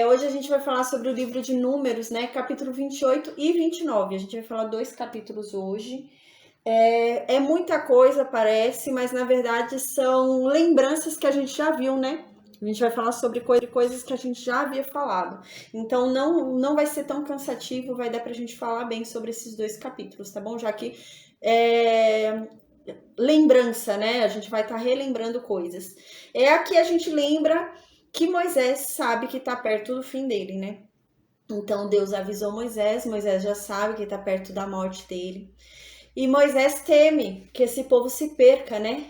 Hoje a gente vai falar sobre o livro de Números, né? Capítulo 28 e 29. A gente vai falar 2 capítulos hoje. É muita coisa, parece, mas na verdade são lembranças que a gente já viu, né? A gente vai falar sobre coisas que a gente já havia falado. Então não vai ser tão cansativo, vai dar pra gente falar bem sobre esses 2 capítulos, tá bom? Já que lembrança, né? A gente vai estar relembrando coisas. Aqui a gente lembra que Moisés sabe que está perto do fim dele, né? Então Deus avisou Moisés, Moisés já sabe que está perto da morte dele. E Moisés teme que esse povo se perca, né?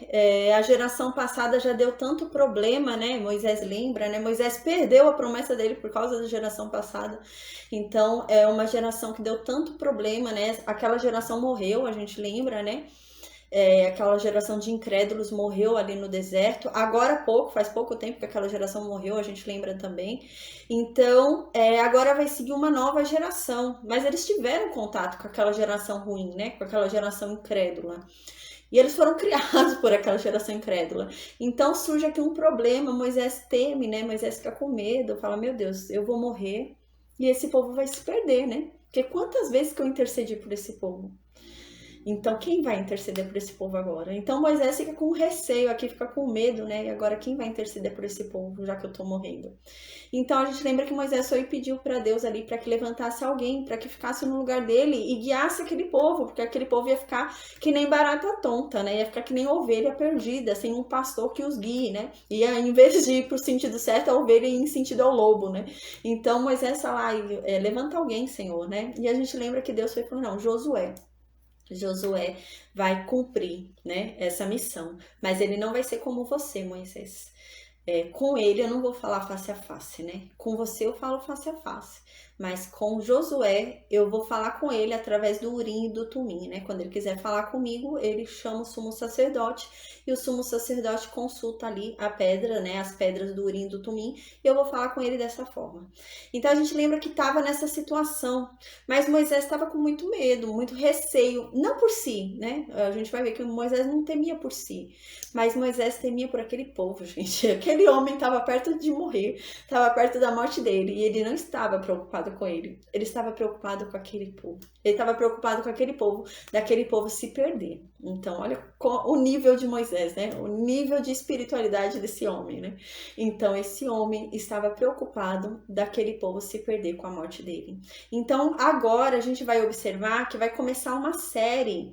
A geração passada já deu tanto problema, né? Moisés lembra, né? Moisés perdeu a promessa dele por causa da geração passada. Então, é uma geração que deu tanto problema, né? Aquela geração morreu, a gente lembra, né? Aquela geração de incrédulos morreu ali no deserto. Agora há pouco, faz pouco tempo que aquela geração morreu, a gente lembra também. Então, agora vai seguir uma nova geração. Mas eles tiveram contato com aquela geração ruim, né? Com aquela geração incrédula. E eles foram criados por aquela geração incrédula. Então surge aqui um problema, Moisés teme, né? Moisés fica com medo, fala, meu Deus, eu vou morrer e esse povo vai se perder, né? Porque quantas vezes que eu intercedi por esse povo? Então, quem vai interceder por esse povo agora? Então, Moisés fica com receio aqui, fica com medo, né? E agora, quem vai interceder por esse povo, já que eu tô morrendo? Então, a gente lembra que Moisés foi e pediu para Deus ali para que levantasse alguém, para que ficasse no lugar dele e guiasse aquele povo, porque aquele povo ia ficar que nem barata tonta, né? Ia ficar que nem ovelha perdida, sem um pastor que os guie, né? E em vez de ir pro sentido certo, a ovelha ia em sentido ao lobo, né? Então, Moisés fala, levanta alguém, Senhor, né? E a gente lembra que Deus foi e falou, não, Josué vai cumprir, né, essa missão, mas ele não vai ser como você, Moisés. Com ele eu não vou falar face a face, né? Com você eu falo face a face. Mas com Josué eu vou falar com ele através do Urim e do Tumim, né? Quando ele quiser falar comigo, ele chama o sumo sacerdote e o sumo sacerdote consulta ali a pedra, né? As pedras do Urim e do Tumim e eu vou falar com ele dessa forma. Então a gente lembra que estava nessa situação, mas Moisés estava com muito medo, muito receio, não por si, né? A gente vai ver que Moisés não temia por si, mas Moisés temia por aquele povo, gente. Aquele homem estava perto de morrer, estava perto da morte dele e ele não estava preocupado com ele. Ele estava preocupado com aquele povo. Ele estava preocupado com aquele povo, daquele povo se perder. Então, olha o nível de Moisés, né? O nível de espiritualidade desse homem, né? Então, esse homem estava preocupado daquele povo se perder com a morte dele. Então, agora a gente vai observar que vai começar uma série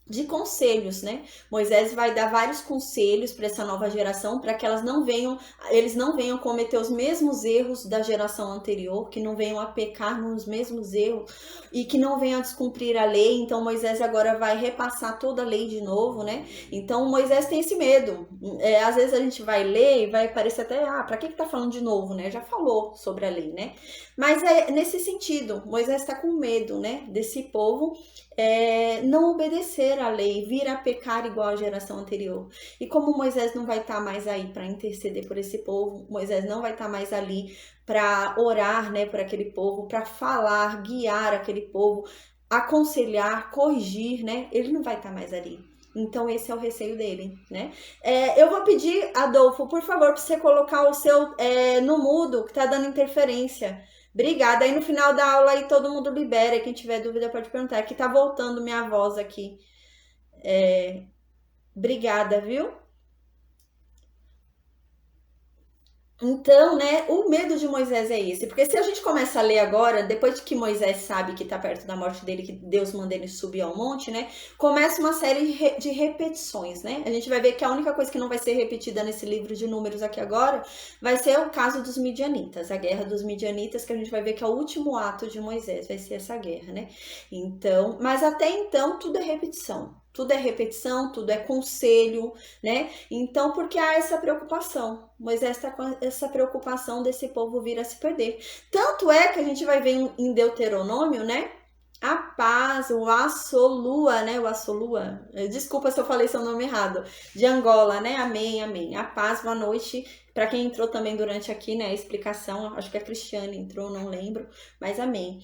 de conselhos, né? Moisés vai dar vários conselhos para essa nova geração, para que eles não venham cometer os mesmos erros da geração anterior, que não venham a pecar nos mesmos erros e que não venham a descumprir a lei. Então Moisés agora vai repassar toda a lei de novo, né? Então Moisés tem esse medo. Às vezes a gente vai ler e vai parecer até, para que tá falando de novo, né? Já falou sobre a lei, né? Mas é nesse sentido, Moisés está com medo, né? Desse povo não obedecer à lei, vir a pecar igual à geração anterior. E como Moisés não vai estar mais aí para interceder por esse povo, Moisés não vai estar mais ali para orar, né, por aquele povo, para falar, guiar aquele povo, aconselhar, corrigir, né? Ele não vai estar mais ali. Então esse é o receio dele, né? Eu vou pedir, Adolfo, por favor, para você colocar o seu no mudo, que tá dando interferência. Obrigada. Aí no final da aula aí todo mundo libera. Quem tiver dúvida pode perguntar. Aqui tá voltando minha voz aqui. Obrigada, viu? Então, né, o medo de Moisés é esse. Porque se a gente começa a ler agora, depois de que Moisés sabe que tá perto da morte dele, que Deus manda ele subir ao monte, né, começa uma série de repetições, né? A gente vai ver que a única coisa que não vai ser repetida nesse livro de Números aqui agora vai ser o caso dos midianitas, a guerra dos midianitas, que a gente vai ver que é o último ato de Moisés, vai ser essa guerra, né? Então, mas até então tudo é repetição. Tudo é repetição, tudo é conselho, né? Então, porque há essa preocupação. Moisés está com essa preocupação desse povo vir a se perder. Tanto é que a gente vai ver em Deuteronômio, né? A paz, o Assolua, né? O Assolua. Desculpa se eu falei seu nome errado. De Angola, né? Amém, amém. A paz, boa noite. Para quem entrou também durante aqui, né, a explicação, acho que a Cristiane entrou, não lembro, mas amém.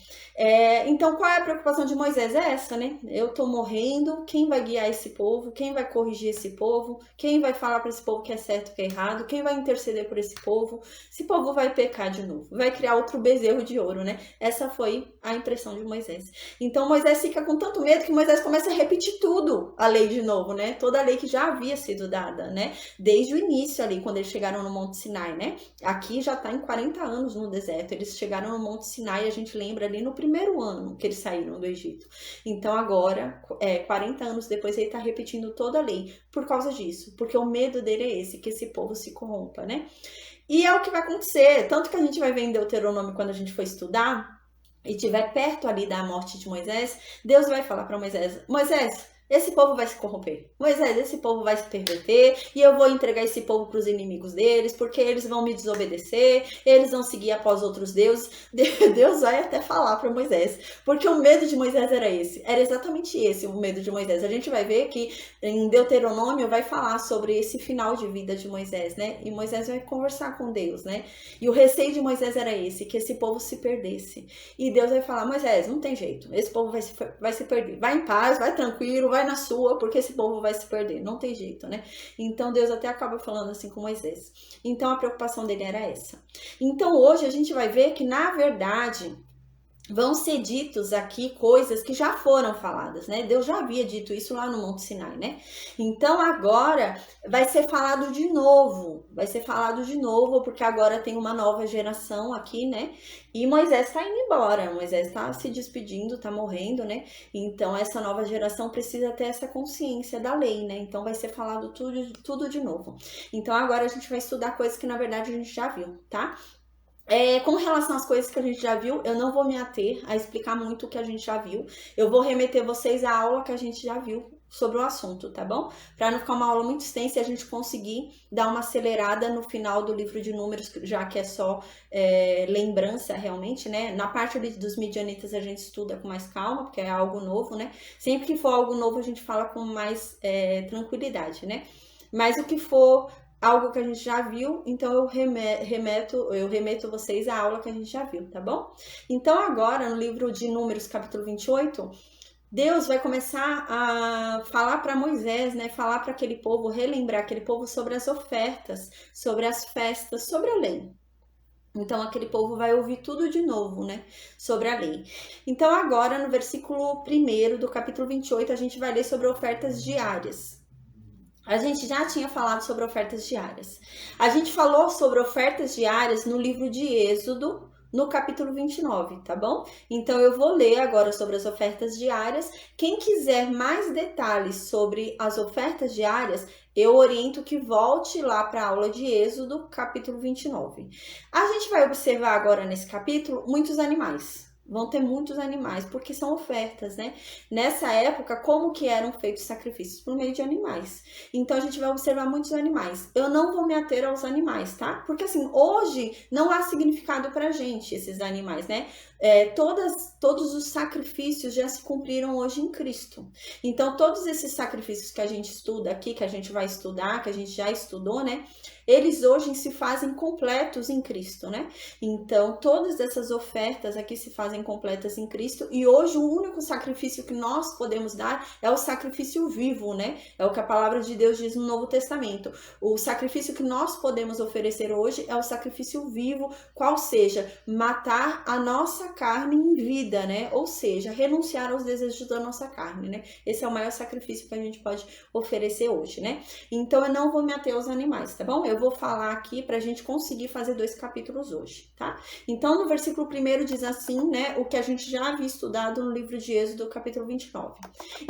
Então, qual é a preocupação de Moisés? É essa, né? Eu tô morrendo, quem vai guiar esse povo? Quem vai corrigir esse povo? Quem vai falar para esse povo que é certo e que é errado? Quem vai interceder por esse povo? Esse povo vai pecar de novo, vai criar outro bezerro de ouro, né? Essa foi a impressão de Moisés. Então, Moisés fica com tanto medo que Moisés começa a repetir tudo, a lei de novo, né? Toda a lei que já havia sido dada, né? Desde o início ali, quando eles chegaram no Monte Sinai, né? Aqui já está em 40 anos no deserto. Eles chegaram no Monte Sinai, a gente lembra ali no primeiro ano que eles saíram do Egito. Então agora, 40 anos depois, ele está repetindo toda a lei por causa disso. Porque o medo dele é esse, que esse povo se corrompa, né? E é o que vai acontecer. Tanto que a gente vai ver em Deuteronômio quando a gente for estudar e estiver perto ali da morte de Moisés, Deus vai falar para Moisés, esse povo vai se corromper. Moisés, esse povo vai se perverter e eu vou entregar esse povo para os inimigos deles, porque eles vão me desobedecer, eles vão seguir após outros deuses. Deus vai até falar para Moisés, porque o medo de Moisés era esse. Era exatamente esse o medo de Moisés. A gente vai ver que em Deuteronômio vai falar sobre esse final de vida de Moisés, né? E Moisés vai conversar com Deus, né? E o receio de Moisés era esse, que esse povo se perdesse. E Deus vai falar, Moisés, não tem jeito, esse povo vai se perder. Vai em paz, vai tranquilo, vai na sua, porque esse povo vai se perder. Não tem jeito, né? Então Deus até acaba falando assim com Moisés. Então a preocupação dele era essa. Então hoje a gente vai ver que, na verdade, vão ser ditos aqui coisas que já foram faladas, né? Deus já havia dito isso lá no Monte Sinai, né? Então agora vai ser falado de novo, porque agora tem uma nova geração aqui, né? E Moisés tá indo embora, Moisés tá se despedindo, tá morrendo, né? Então essa nova geração precisa ter essa consciência da lei, né? Então vai ser falado tudo de novo. Então agora a gente vai estudar coisas que na verdade a gente já viu, tá? Com relação às coisas que a gente já viu, eu não vou me ater a explicar muito o que a gente já viu. Eu vou remeter vocês à aula que a gente já viu sobre o assunto, tá bom? Para não ficar uma aula muito extensa e a gente conseguir dar uma acelerada no final do livro de Números, já que é só lembrança realmente, né? Na parte dos midianitas a gente estuda com mais calma, porque é algo novo, né? Sempre que for algo novo a gente fala com mais tranquilidade, né? Mas o que for algo que a gente já viu, então eu remeto vocês à aula que a gente já viu, tá bom? Então agora, no livro de Números, capítulo 28, Deus vai começar a falar para Moisés, né? Falar para aquele povo, relembrar aquele povo sobre as ofertas, sobre as festas, sobre a lei. Então aquele povo vai ouvir tudo de novo, né? Sobre a lei. Então agora, no versículo 1 do capítulo 28, a gente vai ler sobre ofertas diárias. A gente já tinha falado sobre ofertas diárias. A gente falou sobre ofertas diárias no livro de Êxodo, no capítulo 29, tá bom? Então eu vou ler agora sobre as ofertas diárias. Quem quiser mais detalhes sobre as ofertas diárias, eu oriento que volte lá para a aula de Êxodo, capítulo 29. A gente vai observar agora nesse capítulo muitos animais. Vão ter muitos animais, porque são ofertas, né? Nessa época, como que eram feitos sacrifícios? Por meio de animais. Então, a gente vai observar muitos animais. Eu não vou me ater aos animais, tá? Porque, assim, hoje não há significado pra gente esses animais, né? Todos os sacrifícios já se cumpriram hoje em Cristo. Então, todos esses sacrifícios que a gente estuda aqui, que a gente vai estudar, que a gente já estudou, né? Eles hoje se fazem completos em Cristo, né? Então, todas essas ofertas aqui se fazem completas em Cristo. E hoje, o único sacrifício que nós podemos dar é o sacrifício vivo, né? É o que a palavra de Deus diz no Novo Testamento. O sacrifício que nós podemos oferecer hoje é o sacrifício vivo, qual seja, matar a nossa carne em vida, né? Ou seja, renunciar aos desejos da nossa carne, né? Esse é o maior sacrifício que a gente pode oferecer hoje, né? Então, eu não vou me ater aos animais, tá bom? Eu vou falar aqui para a gente conseguir fazer 2 capítulos hoje, tá? Então, no versículo 1 diz assim, né? O que a gente já havia estudado no livro de Êxodo, capítulo 29.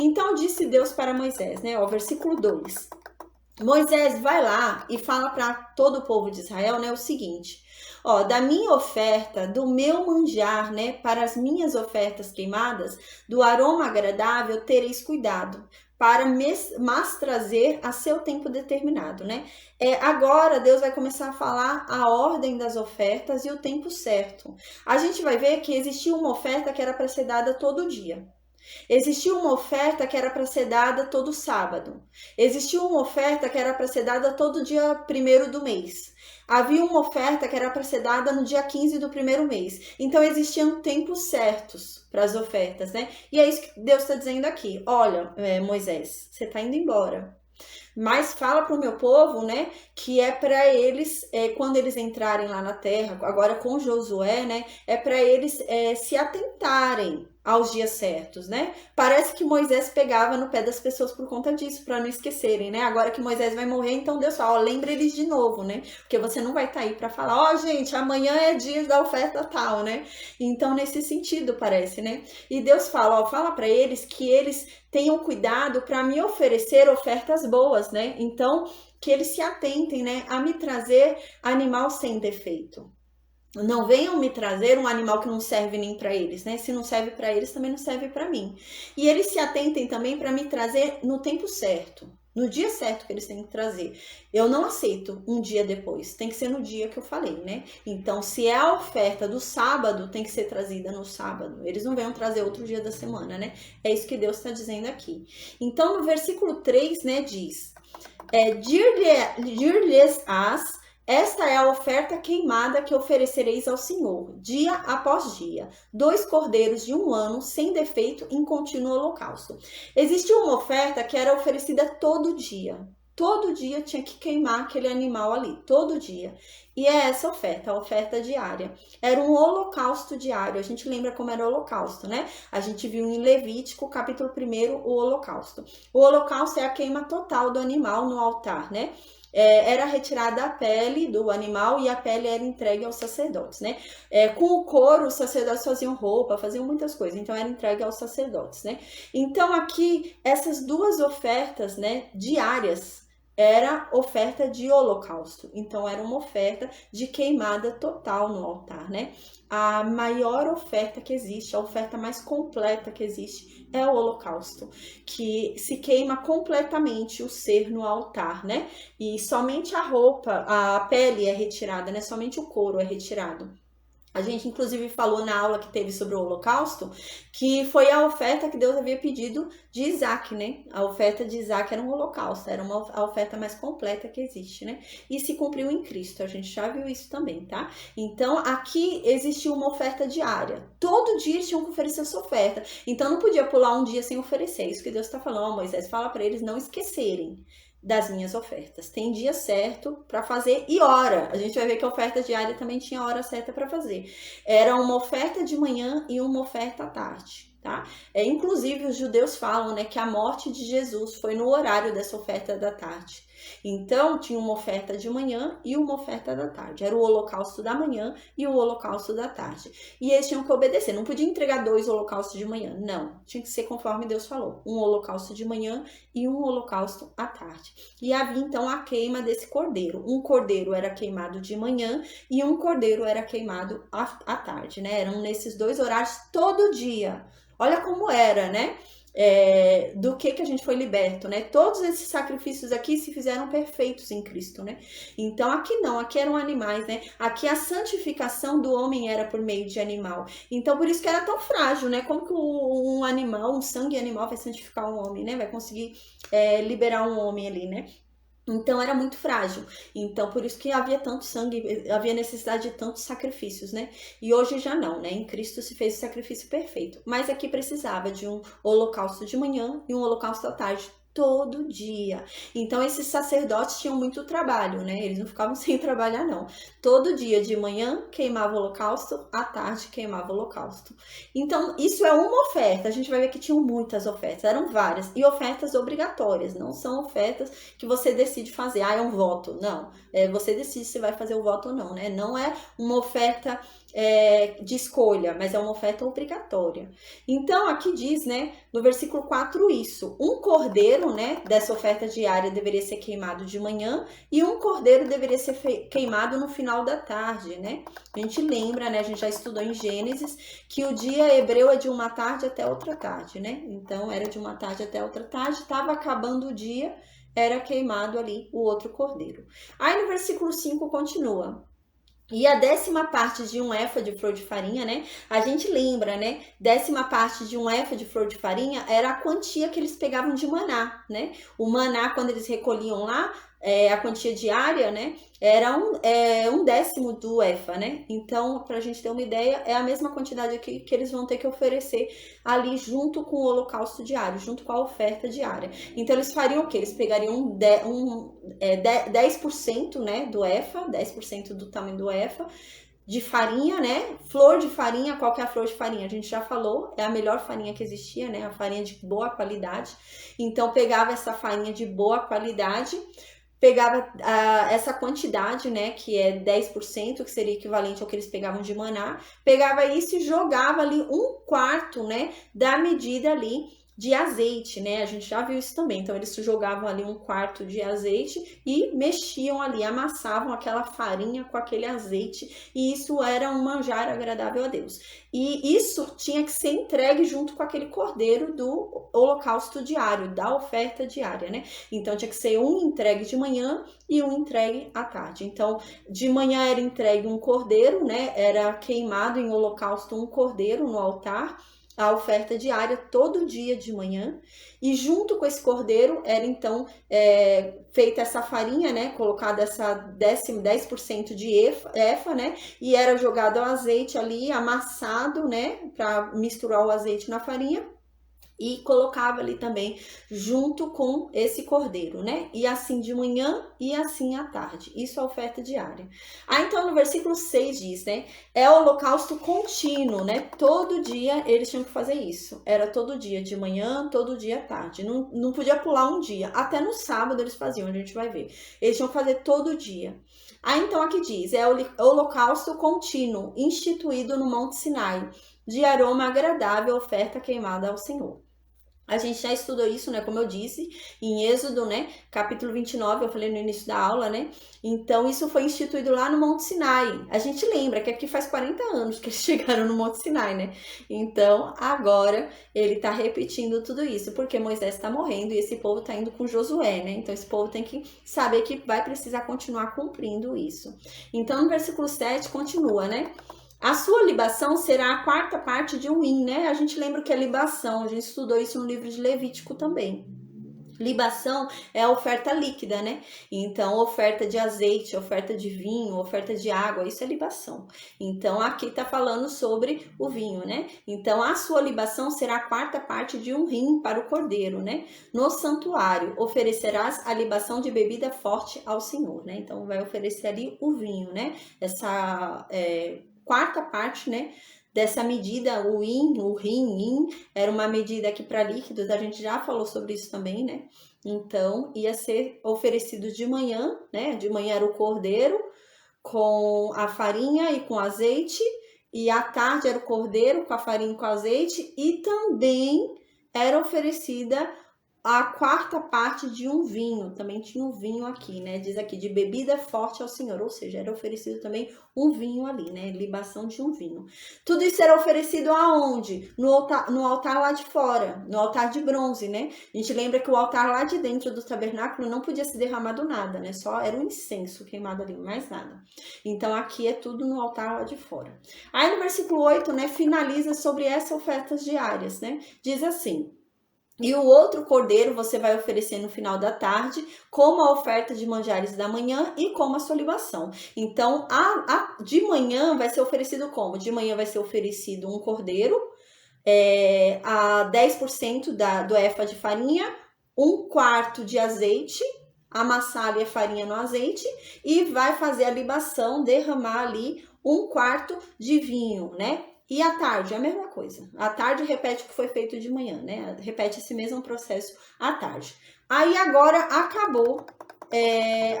Então, disse Deus para Moisés, né? Ó, versículo 2. Moisés vai lá e fala para todo o povo de Israel, né? O seguinte: ó, da minha oferta, do meu manjar, né? Para as minhas ofertas queimadas, do aroma agradável, tereis cuidado, para mas trazer a seu tempo determinado, né? Agora Deus vai começar a falar a ordem das ofertas e o tempo certo. A gente vai ver que existia uma oferta que era para ser dada todo dia. Existia uma oferta que era para ser dada todo sábado. Existia uma oferta que era para ser dada todo dia 1º do mês. Havia uma oferta que era para ser dada no dia 15 do 1º mês. Então existiam tempos certos para as ofertas, né? E é isso que Deus está dizendo aqui. Olha, Moisés, você está indo embora. Mas fala para o meu povo, né, que é para eles, quando eles entrarem lá na terra, agora com Josué, né, é para eles se atentarem aos dias certos, né? Parece que Moisés pegava no pé das pessoas por conta disso, para não esquecerem, né? Agora que Moisés vai morrer, então Deus fala, ó, lembra eles de novo, né? Porque você não vai estar aí para falar, ó, gente, amanhã é dia da oferta tal, né? Então, nesse sentido, parece, né? E Deus fala, ó, fala para eles que eles tenham cuidado para me oferecer ofertas boas, né? Então, que eles se atentem, né, a me trazer animal sem defeito. Não venham me trazer um animal que não serve nem para eles, né? Se não serve para eles, também não serve para mim. E eles se atentem também para me trazer no tempo certo, no dia certo que eles têm que trazer. Eu não aceito um dia depois, tem que ser no dia que eu falei, né? Então, se é a oferta do sábado, tem que ser trazida no sábado. Eles não venham trazer outro dia da semana, né? É isso que Deus está dizendo aqui. Então, no versículo 3, né, diz: dir-lhes-ás, esta é a oferta queimada que oferecereis ao Senhor, dia após dia, 2 cordeiros de 1 ano, sem defeito, em contínuo holocausto. Existia uma oferta que era oferecida todo dia. Todo dia tinha que queimar aquele animal ali, todo dia. E é essa oferta, a oferta diária. Era um holocausto diário. A gente lembra como era o holocausto, né? A gente viu em Levítico, capítulo 1, o holocausto. O holocausto é a queima total do animal no altar, né? Era retirada a pele do animal e a pele era entregue aos sacerdotes, né? Com o couro, os sacerdotes faziam roupa, faziam muitas coisas, então era entregue aos sacerdotes, né? Então aqui, essas duas ofertas, né, diárias, era oferta de holocausto, então era uma oferta de queimada total no altar, né? A maior oferta que existe, a oferta mais completa que existe é o holocausto, que se queima completamente o ser no altar, né? E somente a roupa, a pele é retirada, né? Somente o couro é retirado. A gente, inclusive, falou na aula que teve sobre o holocausto, que foi a oferta que Deus havia pedido de Isaac, né? A oferta de Isaac era um holocausto, era a oferta mais completa que existe, né? E se cumpriu em Cristo, a gente já viu isso também, tá? Então, aqui existia uma oferta diária. Todo dia eles tinham que oferecer essa oferta. Então, não podia pular um dia sem oferecer. Isso que Deus está falando, Moisés, fala para eles não esquecerem das minhas ofertas. Tem dia certo para fazer e hora. A gente vai ver que a oferta diária também tinha hora certa para fazer. Era uma oferta de manhã e uma oferta à tarde, tá? Inclusive os judeus falam, né, que a morte de Jesus foi no horário dessa oferta da tarde. Então, tinha uma oferta de manhã e uma oferta da tarde. Era o holocausto da manhã e o holocausto da tarde. E eles tinham que obedecer. Não podia entregar 2 holocaustos de manhã. Não. Tinha que ser conforme Deus falou. Um holocausto de manhã e um holocausto à tarde. E havia, então, a queima desse cordeiro. Um cordeiro era queimado de manhã e um cordeiro era queimado à tarde, né? Eram nesses 2 horários todo dia. Olha como era, né? Do que a gente foi liberto, né? Todos esses sacrifícios aqui se fizeram perfeitos em Cristo, né? Então aqui não, aqui eram animais, né? Aqui a santificação do homem era por meio de animal. Então por isso que era tão frágil, né? Como que um animal, um sangue animal vai santificar um homem, né? Vai conseguir liberar um homem ali, né? Então era muito frágil. Então por isso que havia tanto sangue, havia necessidade de tantos sacrifícios, né? E hoje já não, né? Em Cristo se fez o sacrifício perfeito. Mas aqui precisava de um holocausto de manhã e um holocausto à tarde. Todo dia. Então esses sacerdotes tinham muito trabalho, né? Eles não ficavam sem trabalhar, não. Todo dia de manhã queimava o holocausto, à tarde queimava o holocausto. Então isso é uma oferta. A gente vai ver que tinham muitas ofertas, eram várias. E ofertas obrigatórias, não são ofertas que você decide fazer. Ah, é um voto. Não. Você decide se vai fazer o voto ou não, né? Não é uma oferta de escolha, mas é uma oferta obrigatória. Então aqui diz, né, no versículo 4 isso, um cordeiro, né, dessa oferta diária deveria ser queimado de manhã e um cordeiro deveria ser queimado no final da tarde, né? A gente lembra, né, a gente já estudou em Gênesis que o dia hebreu é de uma tarde até outra tarde, né? Então era de uma tarde até outra tarde, estava acabando o dia, era queimado ali o outro cordeiro. Aí no versículo 5 continua: E a 10ª parte de um efa de flor de farinha, né? A gente lembra, né? 10ª parte de um efa de flor de farinha era a quantia que eles pegavam de maná, né? O maná, quando eles recolhiam lá, a quantia diária, né? Era um décimo do efa, né? Então, pra gente ter uma ideia, é a mesma quantidade aqui que eles vão ter que oferecer ali junto com o holocausto diário, junto com a oferta diária. Então, eles fariam o quê? Eles pegariam 10%, né, do efa, 10% do tamanho do efa, de farinha, né? Flor de farinha, qual que é a flor de farinha? A gente já falou, é a melhor farinha que existia, né? A farinha de boa qualidade. Então, pegava essa farinha de boa qualidade, pegava essa quantidade, né, que é 10%, que seria equivalente ao que eles pegavam de maná, pegava isso e jogava ali 1/4, né, da medida ali de azeite, né? A gente já viu isso também. Então, eles jogavam ali 1/4 de azeite e mexiam ali, amassavam aquela farinha com aquele azeite, e isso era um manjar agradável a Deus. E isso tinha que ser entregue junto com aquele cordeiro do holocausto diário, da oferta diária, né? Então, tinha que ser um entregue de manhã e um entregue à tarde. Então, de manhã era entregue um cordeiro, né? Era queimado em holocausto um cordeiro no altar, a oferta diária todo dia de manhã, e junto com esse cordeiro era então feita essa farinha, né, colocada essa 10% de efa, né, e era jogado o azeite ali, amassado, né, para misturar o azeite na farinha, e colocava ali também junto com esse cordeiro, né? E assim de manhã e assim à tarde. Isso é a oferta diária. Então no versículo 6 diz, né? É o holocausto contínuo, né? Todo dia eles tinham que fazer isso. Era todo dia, de manhã, todo dia à tarde. Não podia pular um dia. Até no sábado eles faziam, a gente vai ver. Eles tinham que fazer todo dia. Então aqui diz, é o holocausto contínuo, instituído no Monte Sinai, de aroma agradável, oferta queimada ao Senhor. A gente já estudou isso, né, como eu disse, em Êxodo, né, capítulo 29, eu falei no início da aula, né, então isso foi instituído lá no Monte Sinai. A gente lembra que aqui faz 40 anos que eles chegaram no Monte Sinai, né, então agora ele tá repetindo tudo isso, porque Moisés está morrendo e esse povo tá indo com Josué, né, então esse povo tem que saber que vai precisar continuar cumprindo isso. Então no versículo 7 continua, né, a sua libação será a 4ª parte de um hin, né? A gente lembra que é libação, a gente estudou isso no livro de Levítico também. Libação é a oferta líquida, né? Então, oferta de azeite, oferta de vinho, oferta de água, isso é libação. Então, aqui tá falando sobre o vinho, né? Então, a sua libação será a 4ª parte de um hin para o cordeiro, né? No santuário, oferecerás a libação de bebida forte ao Senhor, né? Então, vai oferecer ali o vinho, né? Essa 4ª parte, né, dessa medida, o hin, era uma medida aqui para líquidos, a gente já falou sobre isso também, né? Então, ia ser oferecido de manhã, né? De manhã era o cordeiro com a farinha e com azeite, e à tarde era o cordeiro com a farinha e com azeite, e também era oferecida a 4ª parte de um vinho, também tinha um vinho aqui, né? Diz aqui, de bebida forte ao Senhor, ou seja, era oferecido também um vinho ali, né? Libação de um vinho. Tudo isso era oferecido aonde? No altar lá de fora, no altar de bronze, né? A gente lembra que o altar lá de dentro do tabernáculo não podia ser derramado nada, né? Só era um incenso queimado ali, mais nada. Então aqui é tudo no altar lá de fora. Aí no versículo 8, né, finaliza sobre essas ofertas diárias, né? Diz assim: e o outro cordeiro você vai oferecer no final da tarde, como a oferta de manjares da manhã e como a sua libação. Então, de manhã vai ser oferecido como? De manhã vai ser oferecido um cordeiro, a 10% do efa de farinha, 1/4 de azeite, amassar ali a farinha no azeite, e vai fazer a libação, derramar ali 1/4 de vinho, né? E à tarde, a mesma coisa. À tarde repete o que foi feito de manhã, né? Repete esse mesmo processo à tarde. Aí agora acabou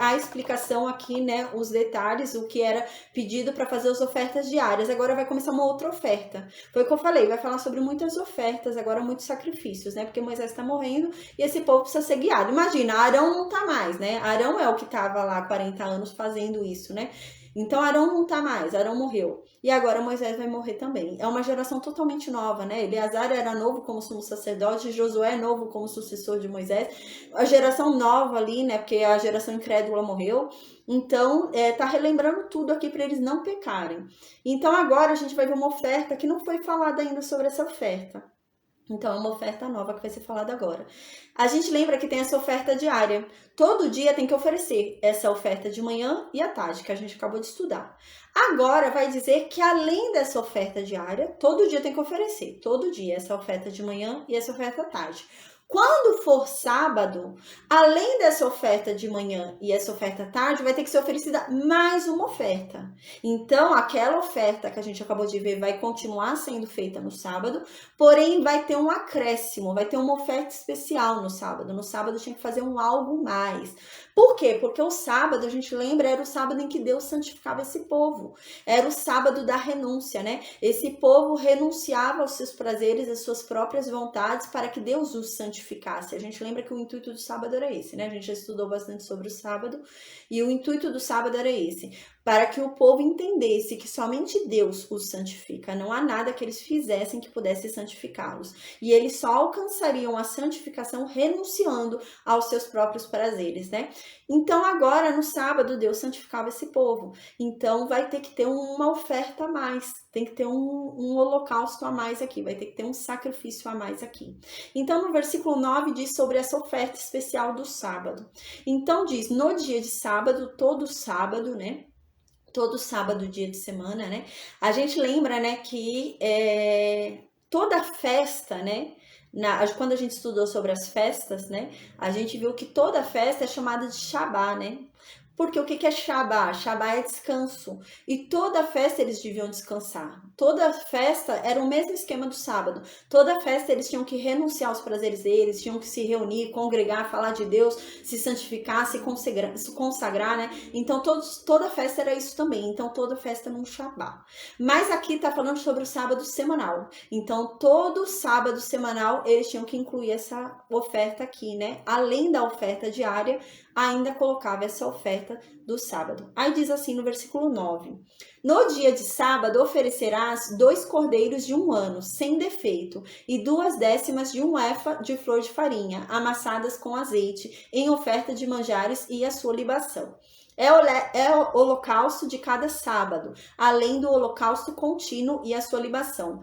a explicação aqui, né? Os detalhes, o que era pedido para fazer as ofertas diárias. Agora vai começar uma outra oferta. Foi o que eu falei, vai falar sobre muitas ofertas, agora muitos sacrifícios, né? Porque Moisés está morrendo e esse povo precisa ser guiado. Imagina, Arão não tá mais, né? Arão é o que estava lá há 40 anos fazendo isso, né? Então Arão não tá mais, Arão morreu. E agora Moisés vai morrer também. É uma geração totalmente nova, né? Eleazar era novo como sumo sacerdote, Josué é novo como sucessor de Moisés. A geração nova ali, né? Porque a geração incrédula morreu. Então, tá relembrando tudo aqui para eles não pecarem. Então agora a gente vai ver uma oferta que não foi falada ainda sobre essa oferta. Então, é uma oferta nova que vai ser falada agora. A gente lembra que tem essa oferta diária. Todo dia tem que oferecer essa oferta de manhã e à tarde, que a gente acabou de estudar. Agora, vai dizer que além dessa oferta diária, todo dia tem que oferecer. Todo dia, essa oferta de manhã e essa oferta à tarde. Quando for sábado, além dessa oferta de manhã e essa oferta à tarde, vai ter que ser oferecida mais uma oferta. Então, aquela oferta que a gente acabou de ver vai continuar sendo feita no sábado, porém vai ter um acréscimo, vai ter uma oferta especial no sábado. No sábado tinha que fazer um algo mais. Por quê? Porque o sábado, a gente lembra, era o sábado em que Deus santificava esse povo. Era o sábado da renúncia, né? Esse povo renunciava aos seus prazeres, às suas próprias vontades, para que Deus os santificasse. A gente lembra que o intuito do sábado era esse, né? A gente já estudou bastante sobre o sábado, e o intuito do sábado era esse, para que o povo entendesse que somente Deus os santifica. Não há nada que eles fizessem que pudesse santificá-los. E eles só alcançariam a santificação renunciando aos seus próprios prazeres, né? Então agora no sábado Deus santificava esse povo. Então vai ter que ter uma oferta a mais. Tem que ter um holocausto a mais aqui. Vai ter que ter um sacrifício a mais aqui. Então no versículo 9 diz sobre essa oferta especial do sábado. Então diz, no dia de sábado, todo sábado, né? Todo sábado, dia de semana, né? A gente lembra, né, que toda festa, né? Quando a gente estudou sobre as festas, né? A gente viu que toda festa é chamada de Shabá, né? Porque o que é Shabá? Shabá é descanso. E toda festa eles deviam descansar. Toda festa era o mesmo esquema do sábado. Toda festa eles tinham que renunciar aos prazeres deles, tinham que se reunir, congregar, falar de Deus, se santificar, se consagrar, né? Então toda festa era isso também. Então toda festa num Shabá. Mas aqui tá falando sobre o sábado semanal. Então todo sábado semanal eles tinham que incluir essa oferta aqui, né? Além da oferta diária, ainda colocava essa oferta do sábado. Aí diz assim no versículo 9: no dia de sábado oferecerás 2 cordeiros de 1 ano, sem defeito, e 2/10 de 1 efa de flor de farinha, amassadas com azeite, em oferta de manjares e a sua libação. É o holocausto de cada sábado, além do holocausto contínuo e a sua libação.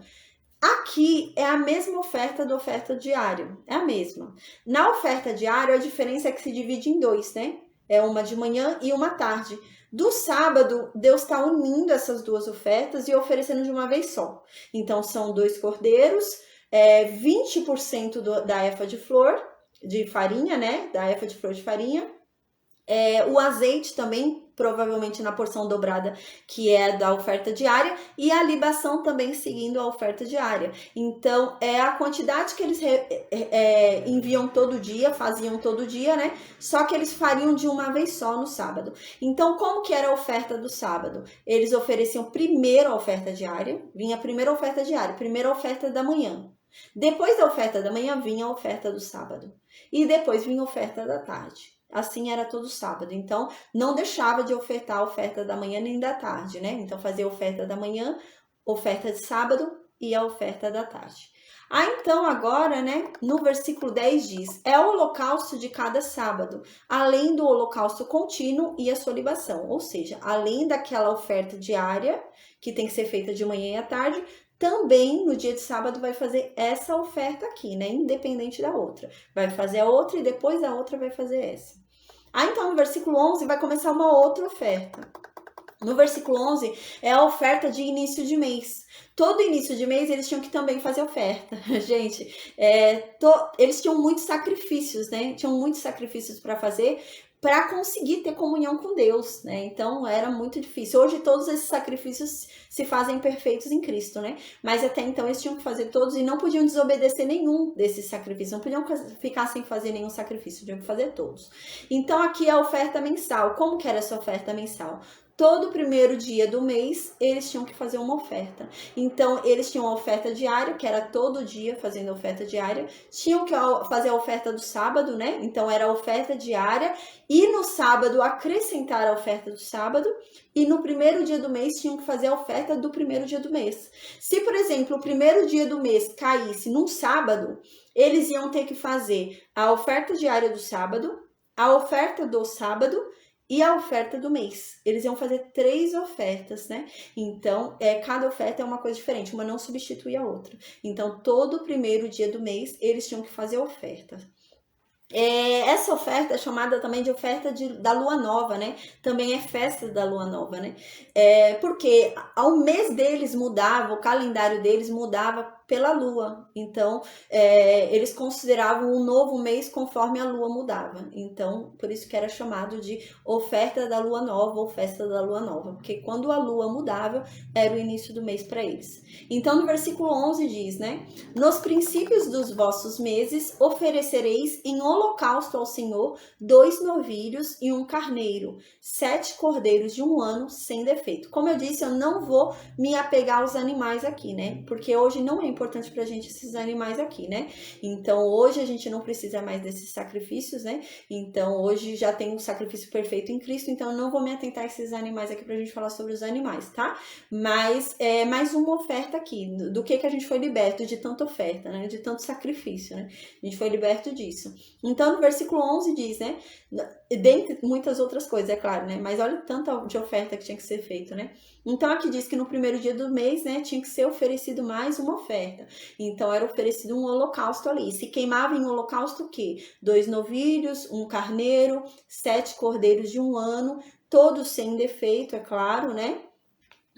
Aqui é a mesma oferta da oferta diária, é a mesma. Na oferta diária, a diferença é que se divide em 2, né? É uma de manhã e uma à tarde. Do sábado, Deus está unindo essas 2 ofertas e oferecendo de uma vez só. Então, são 2 cordeiros, 20% da efa de flor, de farinha, né? Da efa de flor de farinha. O azeite também, provavelmente na porção dobrada, que é da oferta diária, e a libação também seguindo a oferta diária. Então, é a quantidade que eles enviam todo dia, faziam todo dia, né? Só que eles fariam de uma vez só no sábado. Então, como que era a oferta do sábado? Eles ofereciam primeiro a oferta diária, vinha a primeira oferta diária, primeiro a oferta da manhã. Depois da oferta da manhã, vinha a oferta do sábado. E depois vinha a oferta da tarde. Assim era todo sábado. Então, não deixava de ofertar a oferta da manhã nem da tarde, né? Então, fazia a oferta da manhã, oferta de sábado e a oferta da tarde. Então, agora, né, no versículo 10 diz, é o holocausto de cada sábado, além do holocausto contínuo e a sua libação. Ou seja, além daquela oferta diária, que tem que ser feita de manhã e à tarde, também no dia de sábado vai fazer essa oferta aqui, né? Independente da outra. Vai fazer a outra e depois a outra vai fazer essa. Então no versículo 11 vai começar uma outra oferta. No versículo 11 é a oferta de início de mês. Todo início de mês eles tinham que também fazer oferta. Gente, eles tinham muitos sacrifícios, né? Tinham muitos sacrifícios para fazer, para conseguir ter comunhão com Deus, né? Então era muito difícil. Hoje todos esses sacrifícios se fazem perfeitos em Cristo, né? Mas até então eles tinham que fazer todos e não podiam desobedecer nenhum desses sacrifícios, não podiam ficar sem fazer nenhum sacrifício, tinham que fazer todos. Então aqui é a oferta mensal. Como que era essa oferta mensal? todo primeiro dia do mês, eles tinham que fazer uma oferta. Então, eles tinham a oferta diária, que era todo dia fazendo a oferta diária. Tinham que fazer a oferta do sábado, né? Então, era a oferta diária. E no sábado, acrescentar a oferta do sábado. E no primeiro dia do mês, tinham que fazer a oferta do primeiro dia do mês. Se, por exemplo, o primeiro dia do mês caísse num sábado, eles iam ter que fazer a oferta diária do sábado, a oferta do sábado e a oferta do mês. Eles iam fazer 3 ofertas, né? Então, cada oferta é uma coisa diferente, uma não substitui a outra. Então, todo primeiro dia do mês, eles tinham que fazer oferta. Essa oferta é chamada também de oferta da lua nova, né? Também é festa da lua nova, né? Porque ao mês deles mudava, o calendário deles mudava pela lua. Então, eles consideravam um novo mês conforme a lua mudava. Então, por isso que era chamado de oferta da lua nova ou festa da lua nova. Porque quando a lua mudava, era o início do mês para eles. Então, no versículo 11 diz, né? Nos princípios dos vossos meses, oferecereis em holocausto ao Senhor 2 novilhos e um carneiro, 7 cordeiros de 1 ano sem defeito. Como eu disse, eu não vou me apegar aos animais aqui, né? Porque hoje não é importante pra gente esses animais aqui, né? Então, hoje a gente não precisa mais desses sacrifícios, né? Então, hoje já tem um sacrifício perfeito em Cristo, então eu não vou me atentar a esses animais aqui pra gente falar sobre os animais, tá? Mas é mais uma oferta aqui, do que a gente foi liberto de tanta oferta, né? De tanto sacrifício, né? A gente foi liberto disso. Então, no versículo 11 diz, né? Dentre muitas outras coisas, é claro, né? Mas olha o tanto de oferta que tinha que ser feito, né? Então, aqui diz que no primeiro dia do mês, né? Tinha que ser oferecido mais uma oferta. Então, era oferecido um holocausto ali. Se queimava em holocausto o quê? 2 novilhos, um carneiro, 7 cordeiros de 1 ano, todos sem defeito, é claro, né?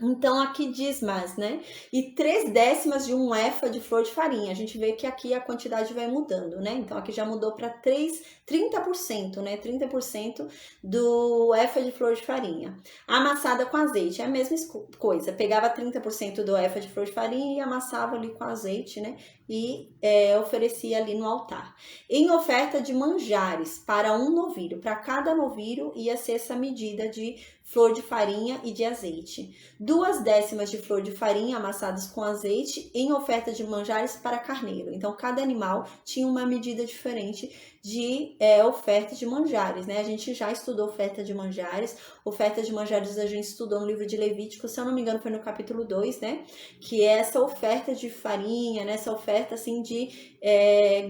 Então, aqui diz mais, né? E 3 décimas de um efa de flor de farinha. A gente vê que aqui a quantidade vai mudando, né? Então, aqui já mudou para 30%, né? 30% do efa de flor de farinha. Amassada com azeite, é a mesma coisa. Pegava 30% do efa de flor de farinha e amassava ali com azeite, né? E oferecia ali no altar. Em oferta de manjares para um novilho. Para cada novilho ia ser essa medida de flor de farinha e de azeite. 2 décimas de flor de farinha amassadas com azeite em oferta de manjares para carneiro. Então, cada animal tinha uma medida diferente de oferta de manjares, né? A gente já estudou oferta de manjares. Oferta de manjares a gente estudou no livro de Levítico, se eu não me engano foi no capítulo 2, né? Que é essa oferta de farinha, né? Essa oferta assim de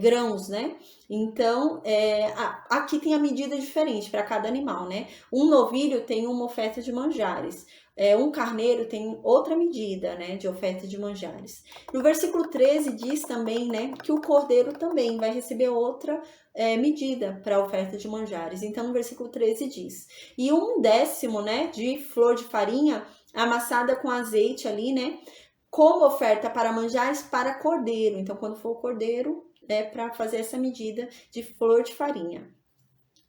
grãos, né? Então, aqui tem a medida diferente para cada animal, né? Um novilho tem uma oferta de manjares. Um carneiro tem outra medida, né, de oferta de manjares. No versículo 13 diz também, né, que o cordeiro também vai receber outra medida para a oferta de manjares. Então, no versículo 13 diz, e 1 décimo, né, de flor de farinha amassada com azeite ali, né, como oferta para manjares para cordeiro. Então, quando for o cordeiro, para fazer essa medida de flor de farinha.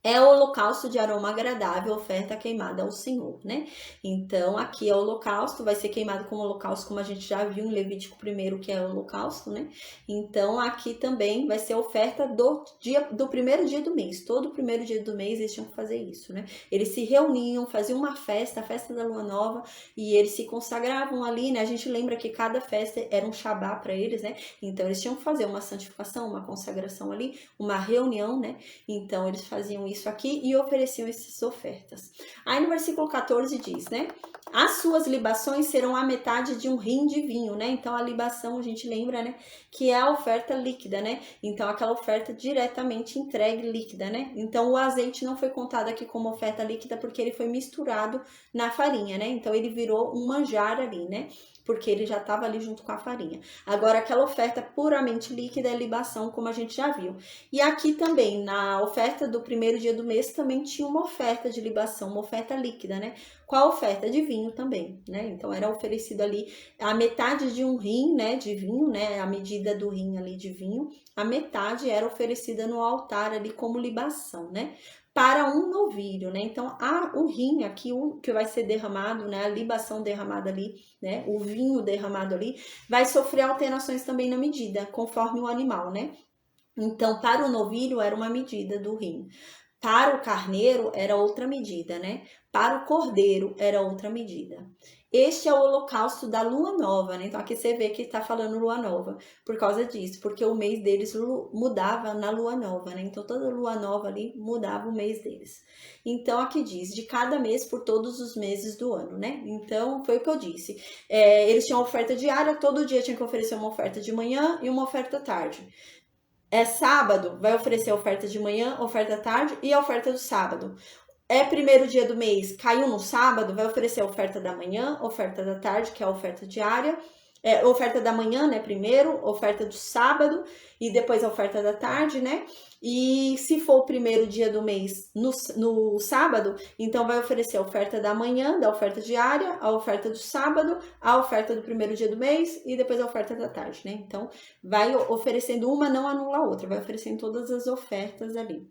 É o holocausto de aroma agradável, oferta queimada ao Senhor, né? Então, aqui é o holocausto, vai ser queimado como holocausto, como a gente já viu em Levítico 1, que é o holocausto, né? Então, aqui também vai ser a oferta do primeiro dia do mês. Todo primeiro dia do mês eles tinham que fazer isso, né? Eles se reuniam, faziam uma festa, a festa da lua nova, e eles se consagravam ali, né? A gente lembra que cada festa era um Shabá para eles, né? Então, eles tinham que fazer uma santificação, uma consagração ali, uma reunião, né? Então, eles faziam isso aqui e ofereciam essas ofertas. Aí no versículo 14 diz, né? As suas libações serão a metade de um rim de vinho, né? Então a libação, a gente lembra, né? Que é a oferta líquida, né? Então aquela oferta diretamente entregue líquida, né? Então o azeite não foi contado aqui como oferta líquida porque ele foi misturado na farinha, né? Então ele virou um manjar ali, né? Porque ele já estava ali junto com a farinha. Agora, aquela oferta puramente líquida é libação, como a gente já viu. E aqui também, na oferta do primeiro dia do mês, também tinha uma oferta de libação, uma oferta líquida, né? Qual a oferta? De vinho também, né? Então, era oferecido ali a metade de um rim, né, de vinho, né? A medida do rim ali de vinho, a metade era oferecida no altar ali como libação, né? Para um novilho, né? Então, o rim aqui, o que vai ser derramado, né? A libação derramada ali, né? O vinho derramado ali, vai sofrer alterações também na medida, conforme o animal, né? Então, para o novilho era uma medida do rim. Para o carneiro era outra medida, né? Para o cordeiro era outra medida. Este é o holocausto da lua nova, né? Então aqui você vê que está falando lua nova por causa disso, porque o mês deles mudava na lua nova, né? Então toda lua nova ali mudava o mês deles. Então aqui diz, de cada mês por todos os meses do ano, né? Então foi o que eu disse. Eles tinham oferta diária, todo dia tinha que oferecer uma oferta de manhã e uma oferta à tarde. Sábado, vai oferecer a oferta de manhã, oferta à tarde e a oferta do sábado. Primeiro dia do mês, caiu no sábado, vai oferecer a oferta da manhã, oferta da tarde, que é a oferta diária. Oferta da manhã, né, primeiro, oferta do sábado e depois a oferta da tarde, né? E se for o primeiro dia do mês no sábado, então vai oferecer a oferta da manhã, da oferta diária, a oferta do sábado, a oferta do primeiro dia do mês e depois a oferta da tarde, né? Então vai oferecendo uma, não anula a outra, vai oferecendo todas as ofertas ali.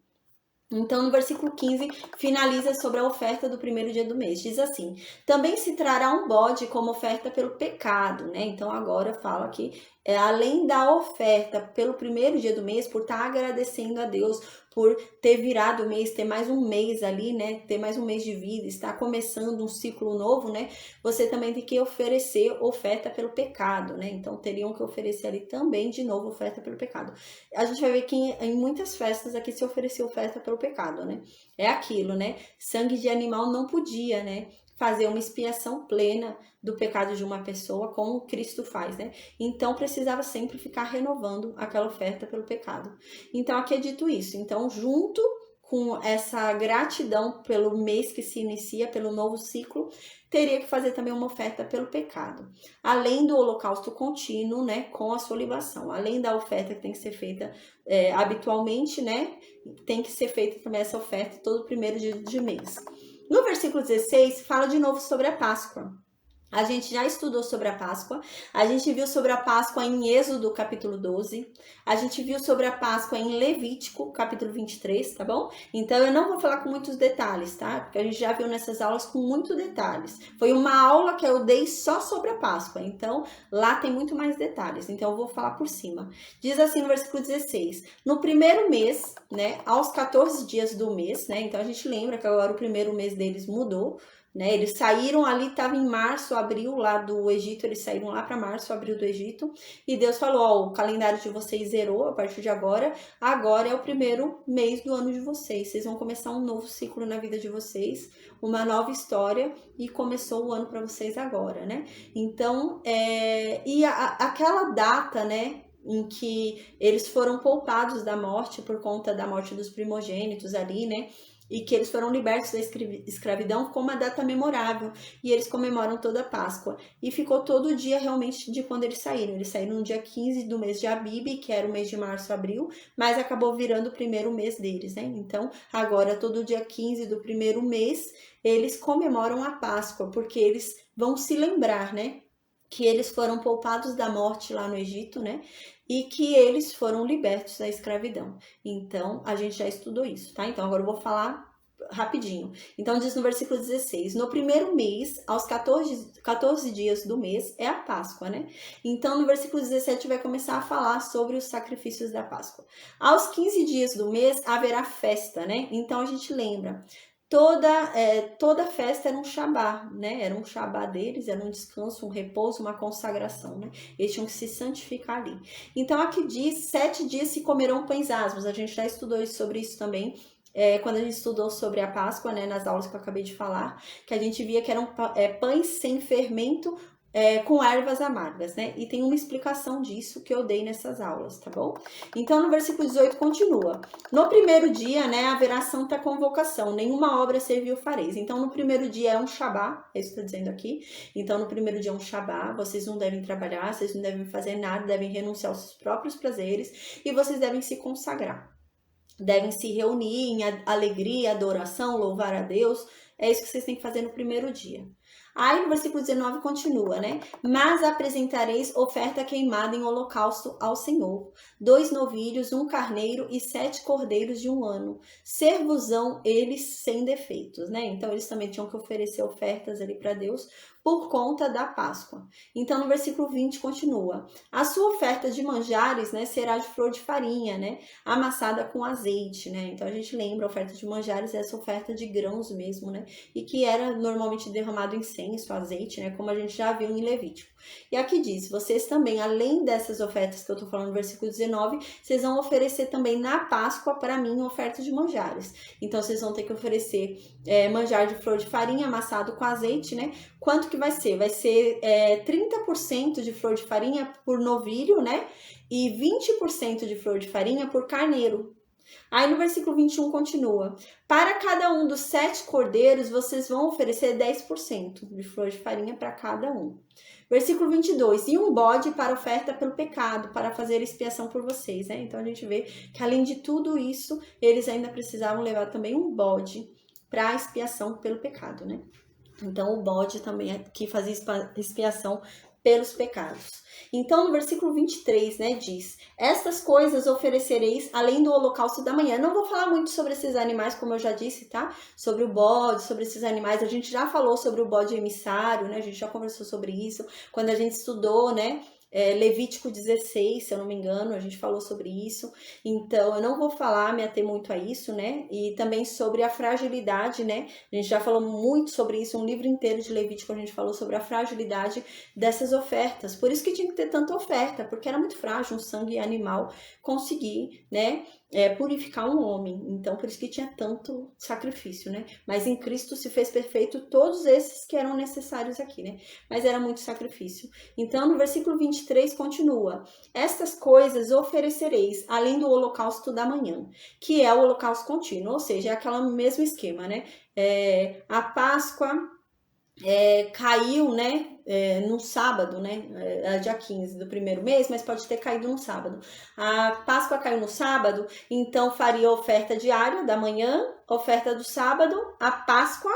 Então, no versículo 15, finaliza sobre a oferta do primeiro dia do mês. Diz assim, também se trará um bode como oferta pelo pecado, né? Então, agora fala que, além da oferta pelo primeiro dia do mês, por estar agradecendo a Deus, por ter virado o mês, ter mais um mês ali, né? Ter mais um mês de vida, estar começando um ciclo novo, né? Você também tem que oferecer oferta pelo pecado, né? Então, teriam que oferecer ali também, de novo, oferta pelo pecado. A gente vai ver que em muitas festas aqui se ofereceu oferta pelo pecado, né? É aquilo, né? Sangue de animal não podia, né? Fazer uma expiação plena do pecado de uma pessoa, como Cristo faz, né? Então, precisava sempre ficar renovando aquela oferta pelo pecado. Então, aqui é dito isso. Então, junto com essa gratidão pelo mês que se inicia, pelo novo ciclo, teria que fazer também uma oferta pelo pecado. Além do holocausto contínuo, né, com a sua libação. Além da oferta que tem que ser feita habitualmente, né, tem que ser feita também essa oferta todo primeiro dia de mês. No versículo 16, fala de novo sobre a Páscoa. A gente já estudou sobre a Páscoa, a gente viu sobre a Páscoa em Êxodo, capítulo 12, a gente viu sobre a Páscoa em Levítico, capítulo 23, tá bom? Então, eu não vou falar com muitos detalhes, tá? Porque a gente já viu nessas aulas com muitos detalhes. Foi uma aula que eu dei só sobre a Páscoa, então, lá tem muito mais detalhes, então eu vou falar por cima. Diz assim no versículo 16, no primeiro mês, né, aos 14 dias do mês, né, então a gente lembra que agora o primeiro mês deles mudou, né? Eles saíram ali, estava em março, abril lá do Egito, eles saíram lá para março, abril do Egito, e Deus falou, ó, o calendário de vocês zerou a partir de agora é o primeiro mês do ano de vocês vão começar um novo ciclo na vida de vocês, uma nova história, e começou o ano para vocês agora, né? Então, aquela data, né, em que eles foram poupados da morte por conta da morte dos primogênitos ali, né? E que eles foram libertos da escravidão com uma data memorável. E eles comemoram toda a Páscoa. E ficou todo o dia realmente de quando eles saíram. Eles saíram no dia 15 do mês de Abib, que era o mês de março, abril, mas acabou virando o primeiro mês deles, né? Então, agora, todo dia 15 do primeiro mês, eles comemoram a Páscoa, porque eles vão se lembrar, né? Que eles foram poupados da morte lá no Egito, né? E que eles foram libertos da escravidão. Então, a gente já estudou isso, tá? Então, agora eu vou falar rapidinho. Então, diz no versículo 16, no primeiro mês, aos 14 dias do mês, é a Páscoa, né? Então, no versículo 17, vai começar a falar sobre os sacrifícios da Páscoa. Aos 15 dias do mês, haverá festa, né? Então, a gente lembra, toda festa era um Shabá, né? Era um Shabá deles, era um descanso, um repouso, uma consagração, né? Eles tinham que se santificar ali. Então, aqui diz, 7 dias se comerão pães asmos. A gente já estudou sobre isso também, quando a gente estudou sobre a Páscoa, né? Nas aulas que eu acabei de falar, que a gente via que eram pães sem fermento, com ervas amargas, né? E tem uma explicação disso que eu dei nessas aulas, tá bom? Então, no versículo 18 continua. No primeiro dia, né, haverá santa convocação, nenhuma obra servil fareis. Então, no primeiro dia é um Shabá, é isso que eu tô dizendo aqui. Então, no primeiro dia é um Shabá, vocês não devem trabalhar, vocês não devem fazer nada, devem renunciar aos seus próprios prazeres e vocês devem se consagrar. Devem se reunir em alegria, adoração, louvar a Deus. É isso que vocês têm que fazer no primeiro dia. Aí no versículo 19 continua, né? Mas apresentareis oferta queimada em holocausto ao Senhor. 2 novilhos, 1 carneiro e 7 cordeiros de 1 ano. Ser-vos-ão eles sem defeitos, né? Então eles também tinham que oferecer ofertas ali para Deus, por conta da Páscoa. Então, no versículo 20 continua: a sua oferta de manjares, né, será de flor de farinha, né, amassada com azeite, né? Então a gente lembra, a oferta de manjares é essa oferta de grãos mesmo, né? E que era normalmente derramado incenso, azeite, né, como a gente já viu em Levítico. E aqui diz: vocês também, além dessas ofertas que eu tô falando no versículo 19, vocês vão oferecer também na Páscoa para mim oferta de manjares. Então vocês vão ter que oferecer manjar de flor de farinha amassado com azeite, né? Quanto que vai ser? Vai ser 30% de flor de farinha por novilho, né? E 20% de flor de farinha por carneiro. Aí no versículo 21 continua: para cada um dos 7 cordeiros, vocês vão oferecer 10% de flor de farinha para cada um. Versículo 22, e um bode para oferta pelo pecado, para fazer expiação por vocês, né? Então a gente vê que além de tudo isso, eles ainda precisavam levar também um bode para expiação pelo pecado, né? Então o bode também aqui fazia expiação pelos pecados. Então, no versículo 23, né, diz: estas coisas oferecereis além do holocausto da manhã. Não vou falar muito sobre esses animais, como eu já disse, tá? Sobre o bode, sobre esses animais. A gente já falou sobre o bode emissário, né? A gente já conversou sobre isso. Quando a gente estudou, né? Levítico 16, se eu não me engano, a gente falou sobre isso. Então, eu não vou falar, me ater muito a isso, né? E também sobre a fragilidade, né? A gente já falou muito sobre isso, um livro inteiro de Levítico a gente falou sobre a fragilidade dessas ofertas. Por isso que tinha que ter tanta oferta, porque era muito frágil um sangue animal conseguir, né? Purificar um homem. Então, por isso que tinha tanto sacrifício, né? Mas em Cristo se fez perfeito todos esses que eram necessários aqui, né? Mas era muito sacrifício. Então, no versículo 23 continua: estas coisas oferecereis, além do holocausto da manhã, que é o holocausto contínuo, ou seja, é aquele mesmo esquema, né? A Páscoa caiu, né? No sábado, né? Dia 15 do primeiro mês, mas pode ter caído no sábado. A Páscoa caiu no sábado, então faria a oferta diária da manhã, oferta do sábado, a Páscoa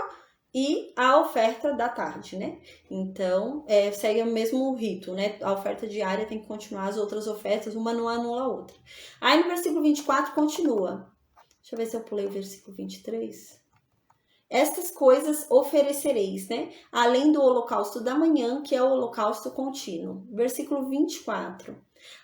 e a oferta da tarde, né? Então, segue o mesmo rito, né? A oferta diária tem que continuar, as outras ofertas, uma não anula a outra. Aí no versículo 24 continua. Deixa eu ver se eu pulei o versículo 23. Estas coisas oferecereis, né? Além do holocausto da manhã, que é o holocausto contínuo. Versículo 24.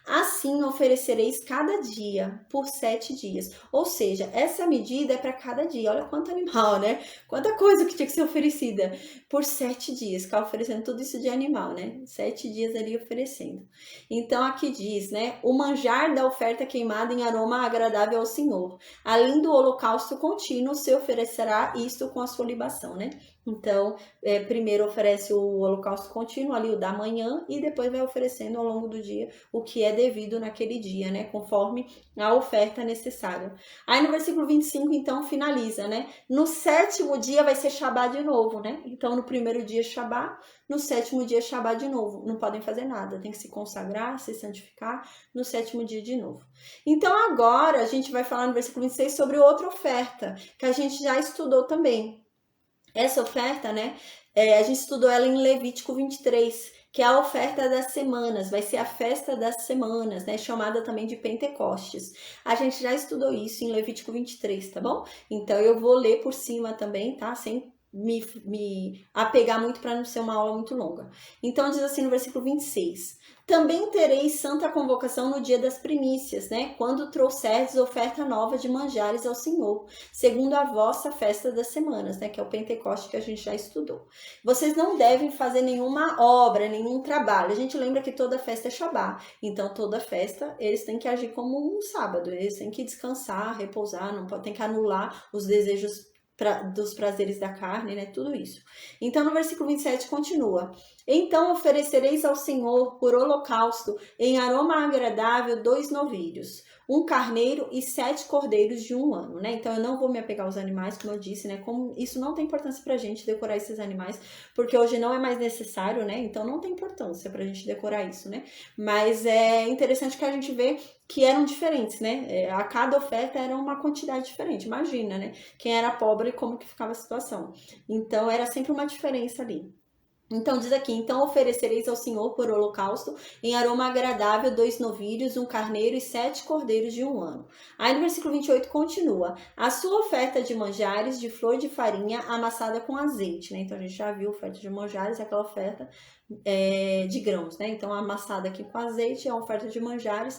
Assim oferecereis cada dia, por 7 dias. Ou seja, essa medida é para cada dia. Olha quanto animal, né? Quanta coisa que tinha que ser oferecida por 7 dias. Ficar oferecendo tudo isso de animal, né? 7 dias ali oferecendo. Então aqui diz, né? O manjar da oferta queimada em aroma agradável ao Senhor. Além do holocausto contínuo, se oferecerá isto com a sua libação, né? Então, primeiro oferece o holocausto contínuo, ali o da manhã, e depois vai oferecendo ao longo do dia o que é devido naquele dia, né? Conforme a oferta necessária. Aí no versículo 25, então, finaliza, né? No 7º dia vai ser Shabá de novo, né? Então, no primeiro dia Shabá, no 7º dia Shabá de novo. Não podem fazer nada, tem que se consagrar, se santificar no 7º dia de novo. Então, agora a gente vai falar no versículo 26 sobre outra oferta, que a gente já estudou também. Essa oferta, né, a gente estudou ela em Levítico 23, que é a oferta das semanas, vai ser a festa das semanas, né, chamada também de Pentecostes. A gente já estudou isso em Levítico 23, tá bom? Então eu vou ler por cima também, tá? Sem me apegar muito para não ser uma aula muito longa. Então diz assim no versículo 26: também tereis santa convocação no dia das primícias, né? Quando trouxerdes oferta nova de manjares ao Senhor, segundo a vossa festa das semanas, né? Que é o Pentecoste que a gente já estudou. Vocês não devem fazer nenhuma obra, nenhum trabalho. A gente lembra que toda festa é Shabá. Então, toda festa, eles têm que agir como um sábado. Eles têm que descansar, repousar, não tem que anular os desejos dos prazeres da carne, né? Tudo isso. Então, no versículo 27 continua: então oferecereis ao Senhor por holocausto em aroma agradável 2 novilhos, um carneiro e 7 cordeiros de 1 ano, né? Então eu não vou me apegar aos animais, como eu disse, né? Como isso não tem importância pra gente decorar esses animais, porque hoje não é mais necessário, né? Então não tem importância pra gente decorar isso, né? Mas é interessante que a gente vê que eram diferentes, né? A cada oferta era uma quantidade diferente. Imagina, né? Quem era pobre, como que ficava a situação. Então era sempre uma diferença ali. Então diz aqui, então oferecereis ao Senhor por holocausto em aroma agradável 2 novilhos, um carneiro e 7 cordeiros de 1 ano. Aí no versículo 28 continua, a sua oferta de manjares de flor de farinha amassada com azeite, né? Então a gente já viu oferta de manjares, aquela oferta de grãos, né? Então amassada aqui com azeite é a oferta de manjares.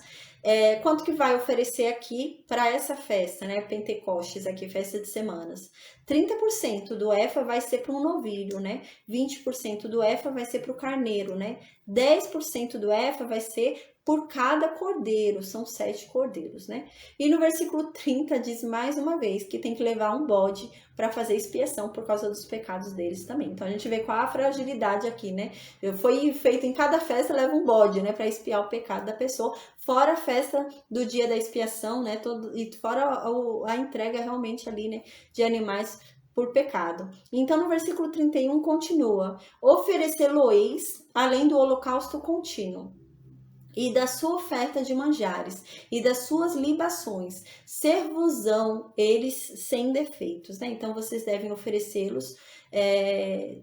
Quanto que vai oferecer aqui para essa festa, né? Pentecostes aqui, festa de semanas. 30% do efa vai ser para um novilho, né? 20% do efa vai ser para o carneiro, né? 10% do efa vai ser por cada cordeiro, são 7 cordeiros, né? E no versículo 30 diz mais uma vez que tem que levar um bode para fazer expiação por causa dos pecados deles também. Então a gente vê qual a fragilidade aqui, né? Foi feito em cada festa, leva um bode, né? Para expiar o pecado da pessoa, fora a festa do dia da expiação, né? E fora a entrega realmente ali, né? De animais por pecado. Então, no versículo 31 continua: oferecê-lo-eis além do holocausto contínuo e da sua oferta de manjares e das suas libações, ser-vos-ão eles sem defeitos, né? Então vocês devem oferecê-los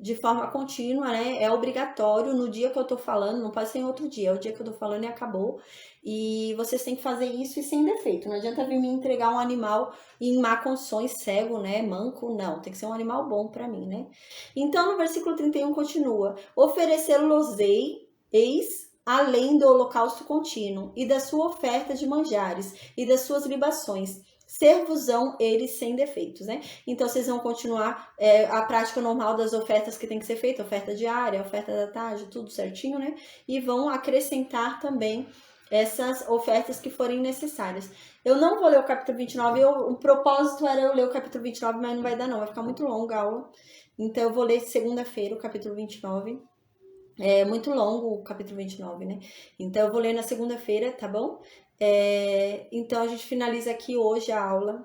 de forma contínua, né? É obrigatório no dia que eu tô falando, não pode ser em outro dia, é o dia que eu tô falando e acabou. E vocês têm que fazer isso e sem defeito. Não adianta vir me entregar um animal em má condições, cego, né? Manco, não. Tem que ser um animal bom para mim, né? Então no versículo 31 continua: oferecê-los-ei, eis além do holocausto contínuo, e da sua oferta de manjares, e das suas libações, ser-vos-ão eles sem defeitos, né? Então, vocês vão continuar a prática normal das ofertas que tem que ser feita, oferta diária, oferta da tarde, tudo certinho, né? E vão acrescentar também essas ofertas que forem necessárias. Eu não vou ler o capítulo 29, o propósito era eu ler o capítulo 29, mas não vai dar não, vai ficar muito longa a aula. Então, eu vou ler segunda-feira o capítulo 29. É muito longo o capítulo 29, né? Então eu vou ler na segunda-feira, tá bom? Então a gente finaliza aqui hoje a aula